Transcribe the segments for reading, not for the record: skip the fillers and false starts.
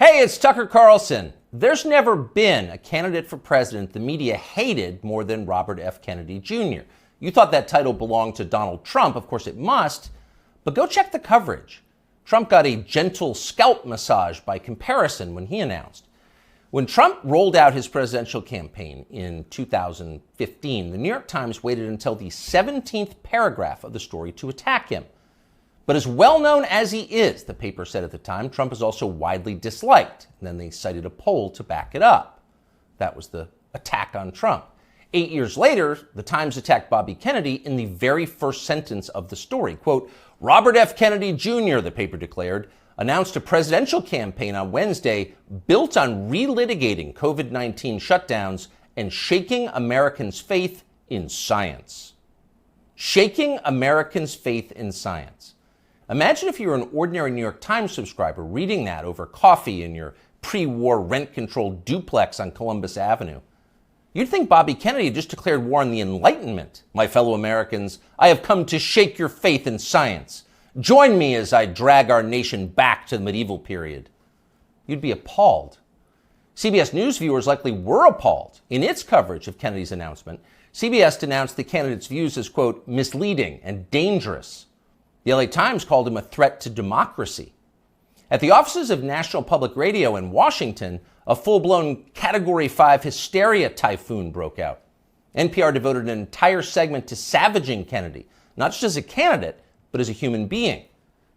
Hey, it's Tucker Carlson. There's never been a candidate for president the media hated more than Robert F. Kennedy Jr. You thought that title belonged to Donald Trump. Of course it must, but go check the coverage. Trump got a gentle scalp massage by comparison when he announced. When Trump rolled out his presidential campaign in 2015, the New York Times waited until the 17th paragraph of the story to attack him. But as well known as he is, the paper said at the time, Trump is also widely disliked. And then they cited a poll to back it up. That was the attack on Trump. 8 years later, the Times attacked Bobby Kennedy in the very first sentence of the story. Quote, Robert F. Kennedy Jr., the paper declared, announced a presidential campaign on Wednesday built on relitigating COVID-19 shutdowns and shaking Americans' faith in science. Shaking Americans' faith in science. Imagine if you were an ordinary New York Times subscriber reading that over coffee in your pre-war rent-controlled duplex on Columbus Avenue. You'd think Bobby Kennedy just declared war on the Enlightenment. My fellow Americans, I have come to shake your faith in science. Join me as I drag our nation back to the medieval period. You'd be appalled. CBS News viewers likely were appalled. In its coverage of Kennedy's announcement, CBS denounced the candidate's views as, quote, misleading and dangerous. The LA Times called him a threat to democracy. At the offices of National Public Radio in Washington, a full-blown Category 5 hysteria typhoon broke out. NPR devoted an entire segment to savaging Kennedy, not just as a candidate, but as a human being.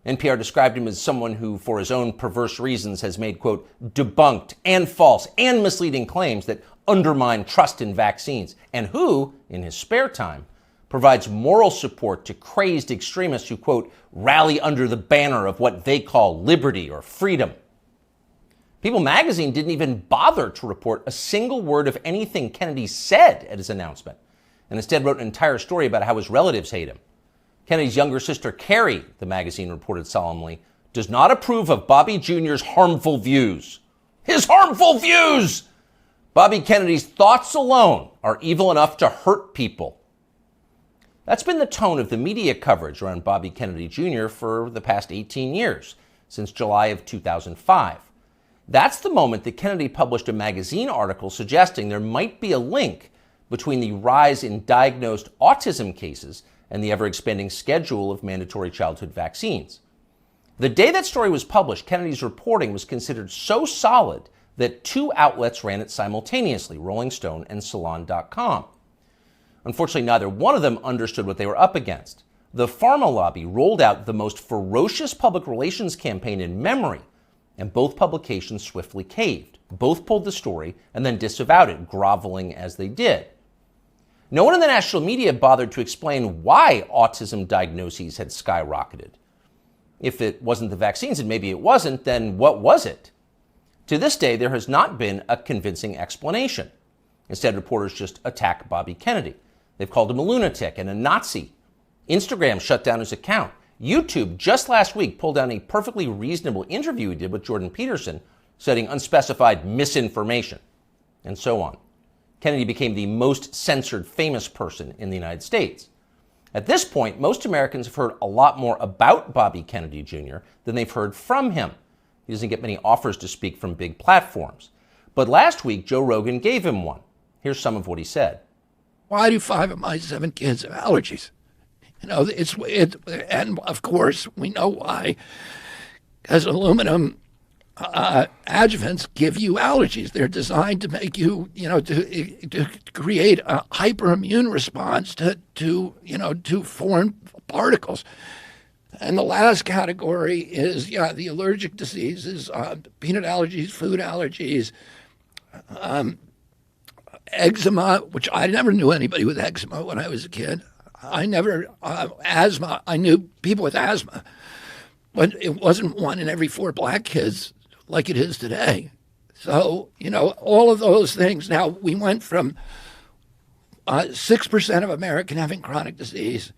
NPR described him as someone who, for his own perverse reasons, has made, quote, debunked and false and misleading claims that undermine trust in vaccines, and who, in his spare time, provides moral support to crazed extremists who, quote, rally under the banner of what they call liberty or freedom. People magazine didn't even bother to report a single word of anything Kennedy said at his announcement, and instead wrote an entire story about how his relatives hate him. Kennedy's younger sister, Carrie, the magazine reported solemnly, does not approve of Bobby Jr.'s harmful views. His harmful views! Bobby Kennedy's thoughts alone are evil enough to hurt people. That's been the tone of the media coverage around Bobby Kennedy Jr. for the past 18 years, since July of 2005. That's the moment that Kennedy published a magazine article suggesting there might be a link between the rise in diagnosed autism cases and the ever-expanding schedule of mandatory childhood vaccines. The day that story was published, Kennedy's reporting was considered so solid that two outlets ran it simultaneously, Rolling Stone and Salon.com. Unfortunately, neither one of them understood what they were up against. The pharma lobby rolled out the most ferocious public relations campaign in memory, and both publications swiftly caved. Both pulled the story and then disavowed it, groveling as they did. No one in the national media bothered to explain why autism diagnoses had skyrocketed. If it wasn't the vaccines, and maybe it wasn't, then what was it? To this day, there has not been a convincing explanation. Instead, reporters just attack Bobby Kennedy. They've called him a lunatic and a Nazi. Instagram shut down his account. YouTube just last week pulled down a perfectly reasonable interview he did with Jordan Peterson, citing unspecified misinformation, and so on. Kennedy became the most censored famous person in the United States. At this point, most Americans have heard a lot more about Bobby Kennedy Jr. than they've heard from him. He doesn't get many offers to speak from big platforms. But last week, Joe Rogan gave him one. Here's some of what he said. Why do 5 of my 7 kids have allergies? You know, and of course we know why, because aluminum adjuvants give you allergies. They're designed to make you, to create a hyperimmune response to foreign particles. And the last category is, the allergic diseases, peanut allergies, food allergies, eczema, which I never knew anybody with eczema when I was a kid. I never, asthma, I knew people with asthma, but it wasn't 1 in every 4 black kids like it is today. So, all of those things. Now, we went from 6% of American having chronic disease.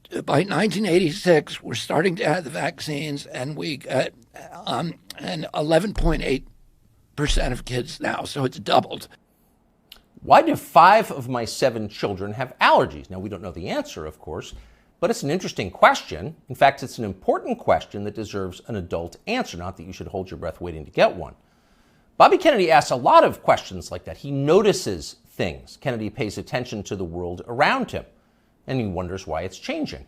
By 1986, we're starting to add the vaccines, and we got and 11.8% of kids now, so it's doubled. Why do 5 of my 7 children have allergies? Now, we don't know the answer, of course, But it's an interesting question. In fact, it's an important question that deserves an adult answer, not that you should hold your breath waiting to get one. Bobby Kennedy asks a lot of questions like that. He notices things. Kennedy pays attention to the world around him, and he wonders why it's changing.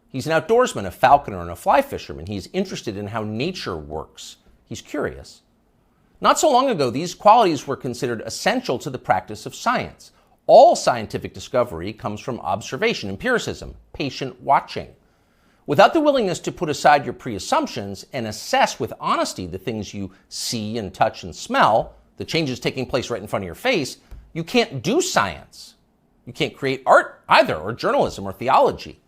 He's an outdoorsman, a falconer, and a fly fisherman. He's interested in how nature works. He's curious. Not so long ago, these qualities were considered essential to the practice of science. All scientific discovery comes from observation, empiricism, patient watching. Without the willingness to put aside your pre-assumptions and assess with honesty the things you see and touch and smell, the changes taking place right in front of your face, you can't do science. You can't create art either, or journalism, or theology.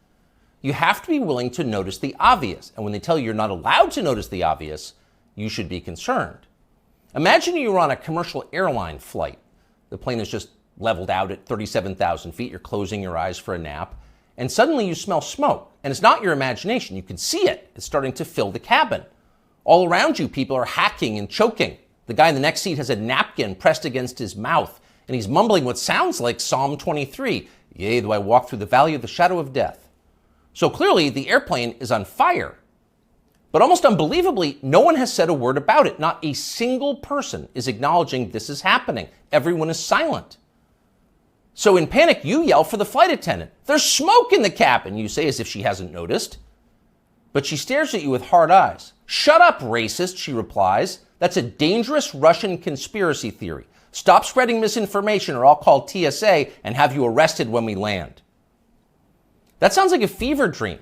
You have to be willing to notice the obvious. And when they tell you you're not allowed to notice the obvious, you should be concerned. Imagine you were on a commercial airline flight. The plane is just leveled out at 37,000 feet. You're closing your eyes for a nap. And suddenly you smell smoke. And it's not your imagination. You can see it. It's starting to fill the cabin. All around you, people are hacking and choking. The guy in the next seat has a napkin pressed against his mouth, and he's mumbling what sounds like Psalm 23. Yea, though I walk through the valley of the shadow of death. So clearly, the airplane is on fire. But almost unbelievably, no one has said a word about it. Not a single person is acknowledging this is happening. Everyone is silent. So in panic, you yell for the flight attendant. There's smoke in the cabin, you say, as if she hasn't noticed. But she stares at you with hard eyes. Shut up, racist, she replies. That's a dangerous Russian conspiracy theory. Stop spreading misinformation or I'll call TSA and have you arrested when we land. That sounds like a fever dream,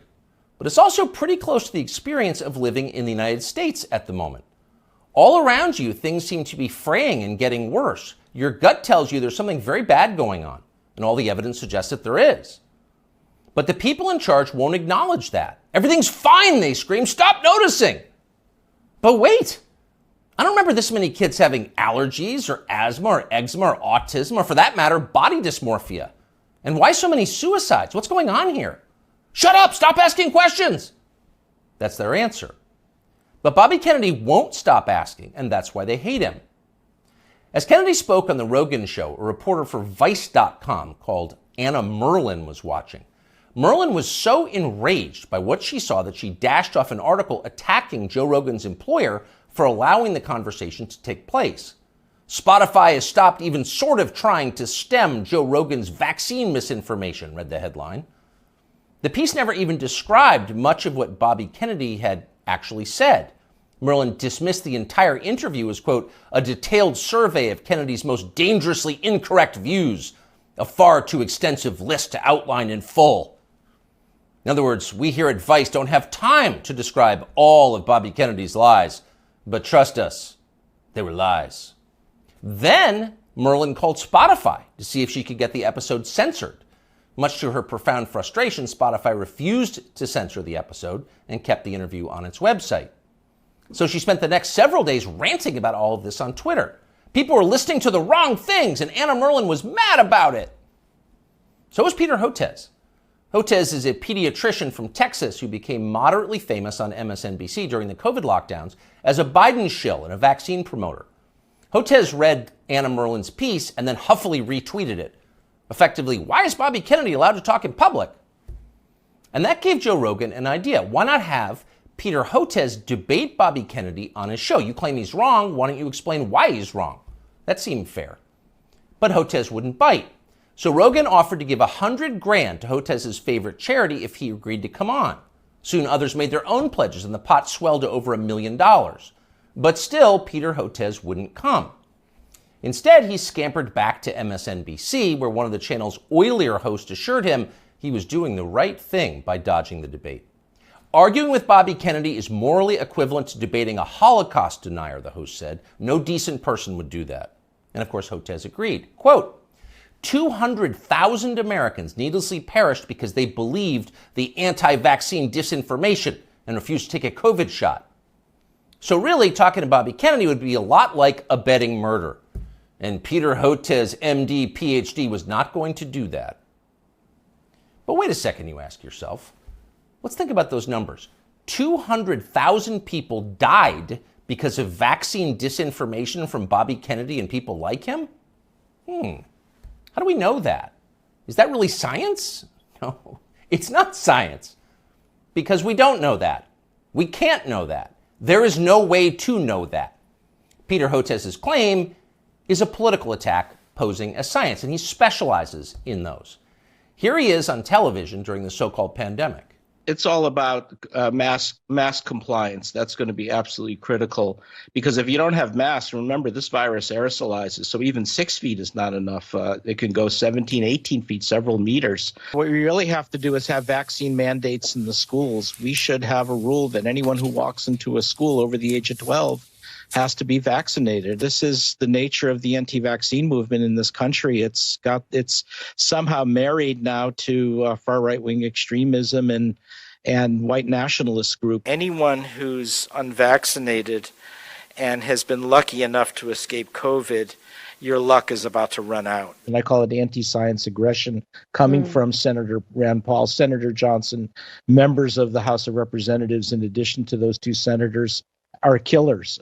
but it's also pretty close to the experience of living in the United States at the moment. All around you, things seem to be fraying and getting worse. Your gut tells you there's something very bad going on, and all the evidence suggests that there is. But the people in charge won't acknowledge that. Everything's fine, they scream. Stop noticing. But wait, I don't remember this many kids having allergies or asthma or eczema or autism or, for that matter, body dysmorphia. And why so many suicides? What's going on here? Shut up! Stop asking questions! That's their answer. But Bobby Kennedy won't stop asking, and that's why they hate him. As Kennedy spoke on The Rogan Show, a reporter for Vice.com called Anna Merlin was watching. Merlin was so enraged by what she saw that she dashed off an article attacking Joe Rogan's employer for allowing the conversation to take place. Spotify has stopped even sort of trying to stem Joe Rogan's vaccine misinformation, read the headline. The piece never even described much of what Bobby Kennedy had actually said. Merlin dismissed the entire interview as, quote, a detailed survey of Kennedy's most dangerously incorrect views, a far too extensive list to outline in full. In other words, we here at Vice don't have time to describe all of Bobby Kennedy's lies, but trust us, they were lies. Then Merlin called Spotify to see if she could get the episode censored. Much to her profound frustration, Spotify refused to censor the episode and kept the interview on its website. So she spent the next several days ranting about all of this on Twitter. People were listening to the wrong things, and Anna Merlin was mad about it. So was Peter Hotez. Hotez is a pediatrician from Texas who became moderately famous on MSNBC during the COVID lockdowns as a Biden shill and a vaccine promoter. Hotez read Anna Merlin's piece and then huffily retweeted it. Effectively, why is Bobby Kennedy allowed to talk in public? And that gave Joe Rogan an idea. Why not have Peter Hotez debate Bobby Kennedy on his show? You claim he's wrong. Why don't you explain why he's wrong? That seemed fair. But Hotez wouldn't bite. So Rogan offered to give $100,000 to Hotez's favorite charity if he agreed to come on. Soon others made their own pledges and the pot swelled to over $1 million. But still, Peter Hotez wouldn't come. Instead, he scampered back to MSNBC, where one of the channel's oilier hosts assured him he was doing the right thing by dodging the debate. Arguing with Bobby Kennedy is morally equivalent to debating a Holocaust denier, the host said. No decent person would do that. And of course, Hotez agreed. Quote, 200,000 Americans needlessly perished because they believed the anti-vaccine disinformation and refused to take a COVID shot. So really, talking to Bobby Kennedy would be a lot like abetting murder. And Peter Hotez, MD, PhD, was not going to do that. But wait a second, you ask yourself. Let's think about those numbers. 200,000 people died because of vaccine disinformation from Bobby Kennedy and people like him? How do we know that? Is that really science? No, It's not science, because we don't know that. We can't know that. There is no way to know that. Peter Hotez's claim is a political attack posing as science, and he specializes in those. Here he is on television during the so-called pandemic. It's all about mask compliance. That's going to be absolutely critical, because if you don't have masks, remember, this virus aerosolizes. So even 6 feet is not enough. It can go 17, 18 feet, several meters. What we really have to do is have vaccine mandates in the schools. We should have a rule that anyone who walks into a school over the age of 12 has to be vaccinated. This is the nature of the anti-vaccine movement in this country. It's somehow married now to far right-wing extremism and white nationalist group. Anyone who's unvaccinated and has been lucky enough to escape COVID, your luck is about to run out. And I call it anti-science aggression coming from Senator Rand Paul, Senator Johnson, members of the House of Representatives, in addition to those two senators, are killers.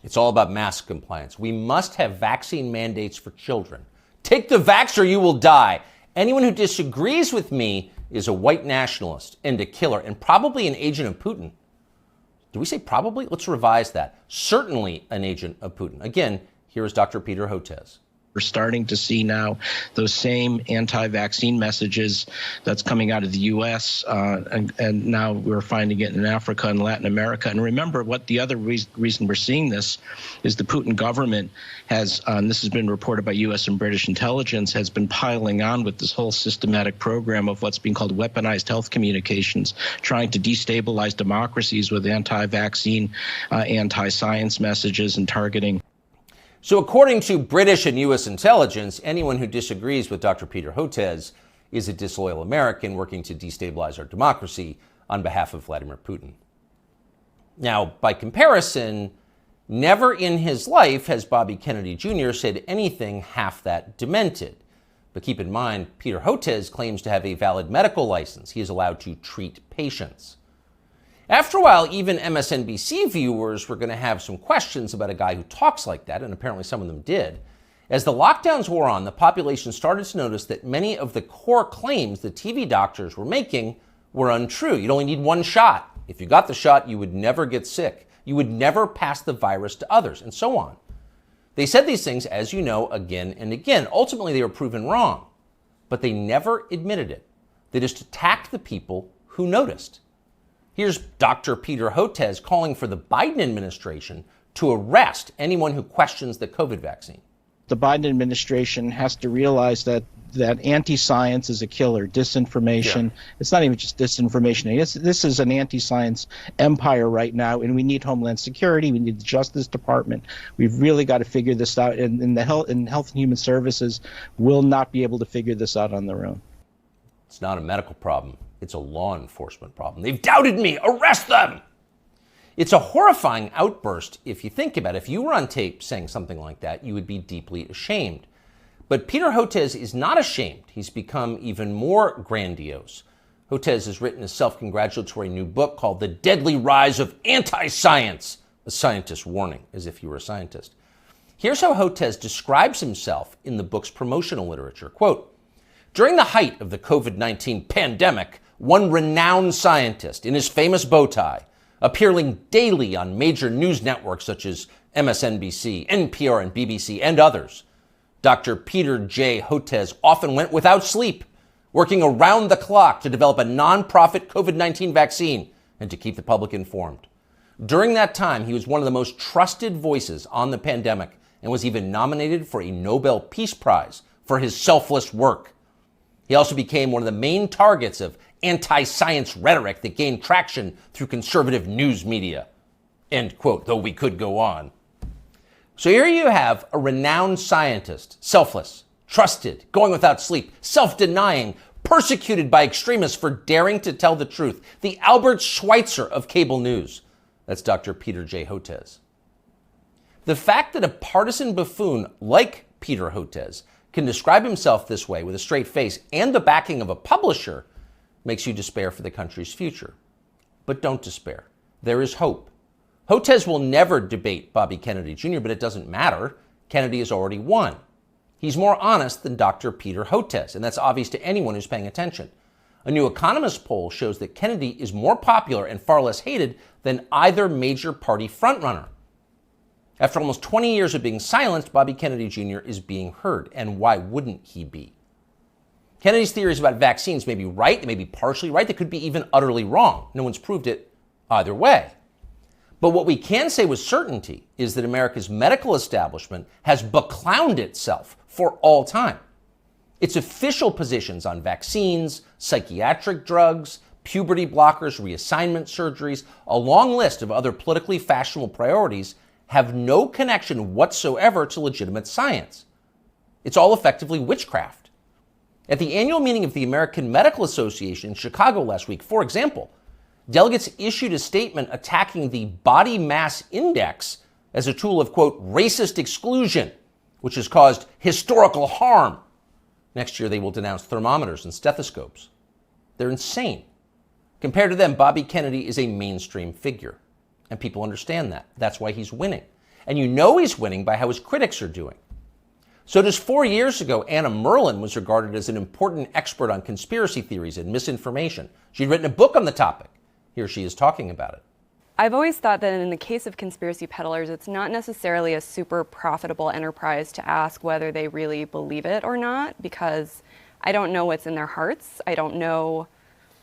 It's all about mask compliance. We must have vaccine mandates for children. Take the vax or you will die. Anyone who disagrees with me is a white nationalist and a killer, and probably an agent of Putin. Do we say probably? Let's revise that. Certainly an agent of Putin. Again, here is Dr. Peter Hotez. We're starting to see now those same anti-vaccine messages that's coming out of the U.S. And now we're finding it in Africa and Latin America. And remember, what the other reason we're seeing this is the Putin government has, and this has been reported by U.S. and British intelligence, has been piling on with this whole systematic program of what's being called weaponized health communications, trying to destabilize democracies with anti-vaccine, anti-science messages and targeting. So according to British and U.S. intelligence, anyone who disagrees with Dr. Peter Hotez is a disloyal American working to destabilize our democracy on behalf of Vladimir Putin. Now, by comparison, never in his life has Bobby Kennedy Jr. said anything half that demented. But keep in mind, Peter Hotez claims to have a valid medical license. He is allowed to treat patients. After a while, even MSNBC viewers were going to have some questions about a guy who talks like that, and apparently some of them did. As the lockdowns wore on, the population started to notice that many of the core claims the TV doctors were making were untrue. You'd only need one shot. If you got the shot, you would never get sick. You would never pass the virus to others, and so on. They said these things, as you know, again and again. Ultimately, they were proven wrong, but they never admitted it. They just attacked the people who noticed. Here's Dr. Peter Hotez calling for the Biden administration to arrest anyone who questions the COVID vaccine. The Biden administration has to realize that anti-science is a killer. Disinformation. Yeah. It's not even just disinformation. This is an anti-science empire right now, and we need Homeland Security. We need the Justice Department. We've really got to figure this out, and the Health and Human Services will not be able to figure this out on their own. It's not a medical problem. It's a law enforcement problem. They've doubted me. Arrest them! It's a horrifying outburst if you think about it. If you were on tape saying something like that, you would be deeply ashamed. But Peter Hotez is not ashamed. He's become even more grandiose. Hotez has written a self-congratulatory new book called The Deadly Rise of Anti-Science, a scientist's warning, as if you were a scientist. Here's how Hotez describes himself in the book's promotional literature. Quote, during the height of the COVID-19 pandemic, one renowned scientist in his famous bow tie, appearing daily on major news networks such as MSNBC, NPR, and BBC, and others, Dr. Peter J. Hotez often went without sleep, working around the clock to develop a nonprofit COVID-19 vaccine and to keep the public informed. During that time, he was one of the most trusted voices on the pandemic and was even nominated for a Nobel Peace Prize for his selfless work. He also became one of the main targets of anti-science rhetoric that gained traction through conservative news media. End quote, though we could go on. So here you have a renowned scientist, selfless, trusted, going without sleep, self-denying, persecuted by extremists for daring to tell the truth. The Albert Schweitzer of cable news. That's Dr. Peter J. Hotez. The fact that a partisan buffoon like Peter Hotez can describe himself this way with a straight face and the backing of a publisher makes you despair for the country's future. But don't despair. There is hope. Hotez will never debate Bobby Kennedy Jr., but it doesn't matter. Kennedy has already won. He's more honest than Dr. Peter Hotez, and that's obvious to anyone who's paying attention. A New Economist poll shows that Kennedy is more popular and far less hated than either major party frontrunner. After almost 20 years of being silenced, Bobby Kennedy Jr. is being heard. And why wouldn't he be? Kennedy's theories about vaccines may be right, they may be partially right, they could be even utterly wrong. No one's proved it either way. But what we can say with certainty is that America's medical establishment has beclowned itself for all time. Its official positions on vaccines, psychiatric drugs, puberty blockers, reassignment surgeries, a long list of other politically fashionable priorities have no connection whatsoever to legitimate science. It's all effectively witchcraft. At the annual meeting of the American Medical Association in Chicago last week, for example, delegates issued a statement attacking the body mass index as a tool of, quote, racist exclusion, which has caused historical harm. Next year, they will denounce thermometers and stethoscopes. They're insane. Compared to them, Bobby Kennedy is a mainstream figure. And people understand that. That's why he's winning. And you know he's winning by how his critics are doing. So just 4 years ago, Anna Merlan was regarded as an important expert on conspiracy theories and misinformation. She'd written a book on the topic. Here she is talking about it. I've always thought that in the case of conspiracy peddlers, it's not necessarily a super profitable enterprise to ask whether they really believe it or not, because I don't know what's in their hearts. I don't know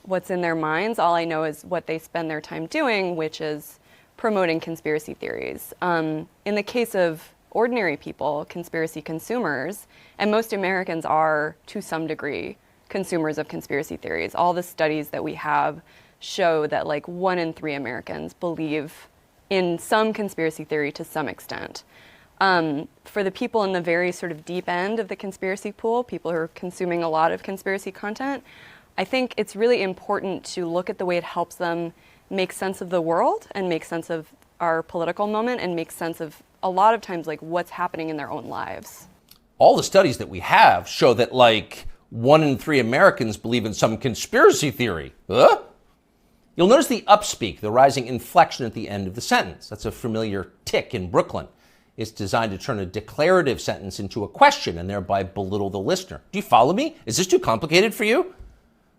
what's in their minds. All I know is what they spend their time doing, which is promoting conspiracy theories. In the case of ordinary people, conspiracy consumers, and most Americans are, to some degree, consumers of conspiracy theories. All the studies that we have show that like 1 in 3 Americans believe in some conspiracy theory to some extent. For the people in the very sort of deep end of the conspiracy pool, people who are consuming a lot of conspiracy content, I think it's really important to look at the way it helps them make sense of the world and make sense of our political moment and make sense of a lot of times like what's happening in their own lives. All the studies that we have show that like 1 in 3 Americans believe in some conspiracy theory. Huh? You'll notice the upspeak, the rising inflection at the end of the sentence. That's a familiar tick in Brooklyn. It's designed to turn a declarative sentence into a question and thereby belittle the listener. Do you follow me? Is this too complicated for you?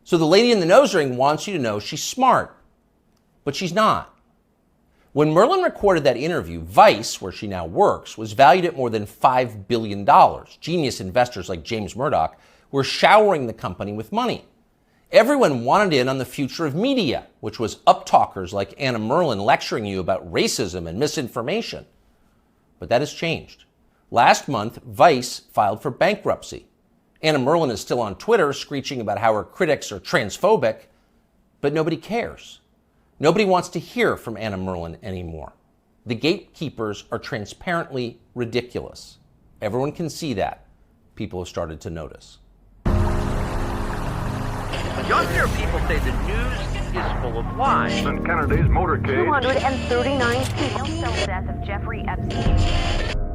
So the lady in the nose ring wants you to know she's smart, but she's not. When Merlan recorded that interview, Vice, where she now works, was valued at more than $5 billion. Genius investors like James Murdoch were showering the company with money. Everyone wanted in on the future of media, which was uptalkers like Anna Merlan lecturing you about racism and misinformation. But that has changed. Last month, Vice filed for bankruptcy. Anna Merlan is still on Twitter screeching about how her critics are transphobic, but nobody cares. Nobody wants to hear from Anna Merlan anymore. The gatekeepers are transparently ridiculous. Everyone can see that. People have started to notice. Younger people say the news is full of lies. Since Kennedy's motorcade. 239 people. Death of Jeffrey Epstein.